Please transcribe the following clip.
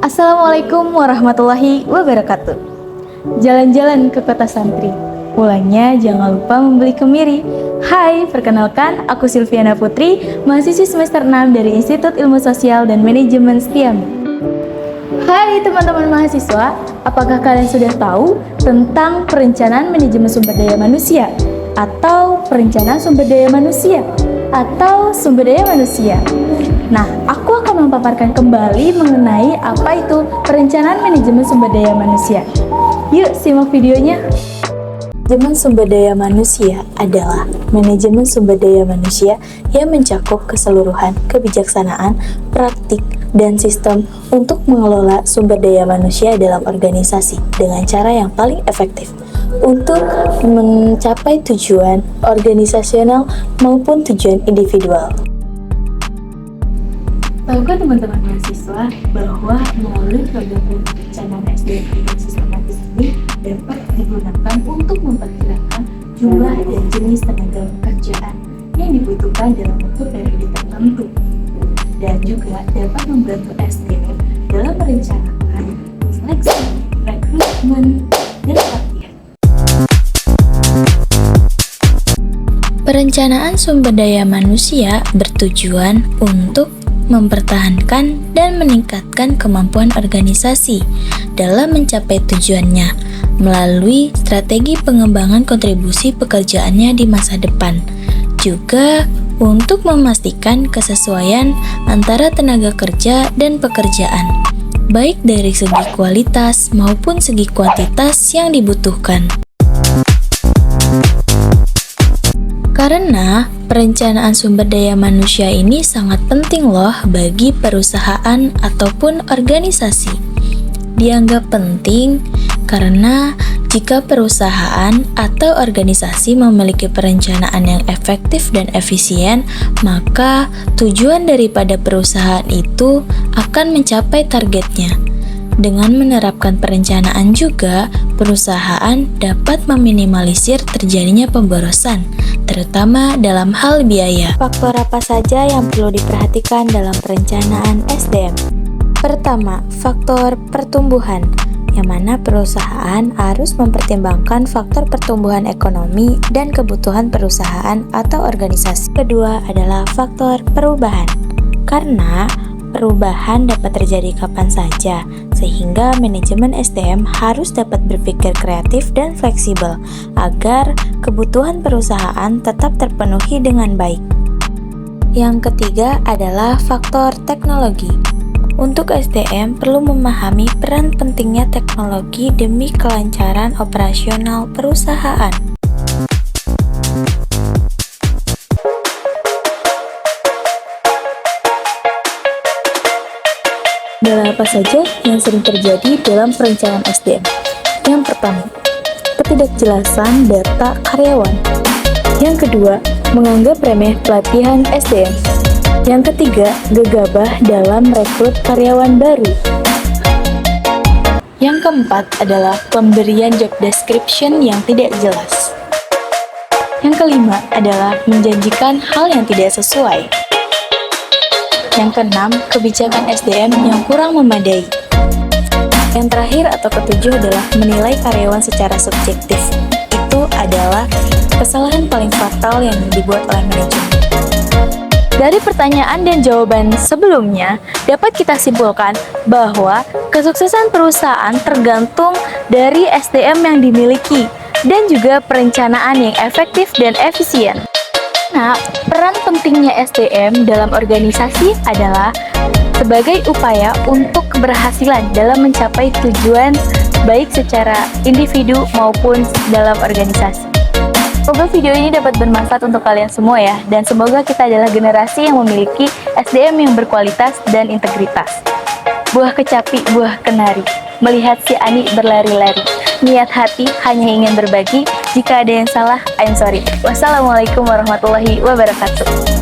Assalamualaikum warahmatullahi wabarakatuh. Jalan-jalan ke kota santri. Pulangnya jangan lupa membeli kemiri. Hai, perkenalkan aku Silviana Putri, mahasiswi semester 6 dari Institut Ilmu Sosial dan Manajemen Setiami. Hai teman-teman mahasiswa, apakah kalian sudah tahu tentang perencanaan manajemen sumber daya manusia atau perencanaan sumber daya manusia atau sumber daya manusia? Nah, aku akan memaparkan kembali mengenai apa itu perencanaan manajemen sumber daya manusia. Yuk simak videonya. Manajemen sumber daya manusia adalah manajemen sumber daya manusia yang mencakup keseluruhan kebijaksanaan, praktik, dan sistem untuk mengelola sumber daya manusia dalam organisasi dengan cara yang paling efektif untuk mencapai tujuan organisasional maupun tujuan individual. Tahukah teman-teman mahasiswa bahwa melalui program perencanaan SDM yang sistematis ini dapat digunakan untuk memperkirakan jumlah dan jenis tenaga pekerjaan yang dibutuhkan dalam waktu periode tertentu, dan juga dapat membantu SDM dalam merencanakan seleksi, rekrutmen, dan pelatihan. Perencanaan sumber daya manusia bertujuan untuk mempertahankan dan meningkatkan kemampuan organisasi dalam mencapai tujuannya melalui strategi pengembangan kontribusi pekerjaannya di masa depan, juga untuk memastikan kesesuaian antara tenaga kerja dan pekerjaan, baik dari segi kualitas maupun segi kuantitas yang dibutuhkan. Karena perencanaan sumber daya manusia ini sangat penting loh bagi perusahaan ataupun organisasi. Dianggap penting karena jika perusahaan atau organisasi memiliki perencanaan yang efektif dan efisien, maka tujuan daripada perusahaan itu akan mencapai targetnya. Dengan menerapkan perencanaan juga, perusahaan dapat meminimalisir terjadinya pemborosan, terutama dalam hal biaya. Faktor apa saja yang perlu diperhatikan dalam perencanaan SDM? Pertama, faktor pertumbuhan, yang mana perusahaan harus mempertimbangkan faktor pertumbuhan ekonomi dan kebutuhan perusahaan atau organisasi. Kedua adalah faktor perubahan, karena perubahan dapat terjadi kapan saja, sehingga manajemen SDM harus dapat berpikir kreatif dan fleksibel agar kebutuhan perusahaan tetap terpenuhi dengan baik. Yang ketiga adalah faktor teknologi. Untuk SDM perlu memahami peran pentingnya teknologi demi kelancaran operasional perusahaan. Adalah apa saja yang sering terjadi dalam perencanaan SDM? Yang pertama, ketidakjelasan data karyawan. Yang kedua, menganggap remeh pelatihan SDM. Yang ketiga, gegabah dalam rekrut karyawan baru. Yang keempat adalah pemberian job description yang tidak jelas. Yang kelima adalah menjanjikan hal yang tidak sesuai. Yang keenam, kebijakan SDM yang kurang memadai. Yang terakhir atau ketujuh adalah menilai karyawan secara subjektif. Itu adalah kesalahan paling fatal yang dibuat oleh manajemen. Dari pertanyaan dan jawaban sebelumnya, dapat kita simpulkan bahwa kesuksesan perusahaan tergantung dari SDM yang dimiliki dan juga perencanaan yang efektif dan efisien. Nah, peran pentingnya SDM dalam organisasi adalah sebagai upaya untuk keberhasilan dalam mencapai tujuan baik secara individu maupun dalam organisasi. Semoga video ini dapat bermanfaat untuk kalian semua ya, dan semoga kita adalah generasi yang memiliki SDM yang berkualitas dan integritas. Buah kecapi, buah kenari, melihat si Ani berlari-lari. Niat hati hanya ingin berbagi, jika ada yang salah, I'm sorry. Wassalamualaikum warahmatullahi wabarakatuh.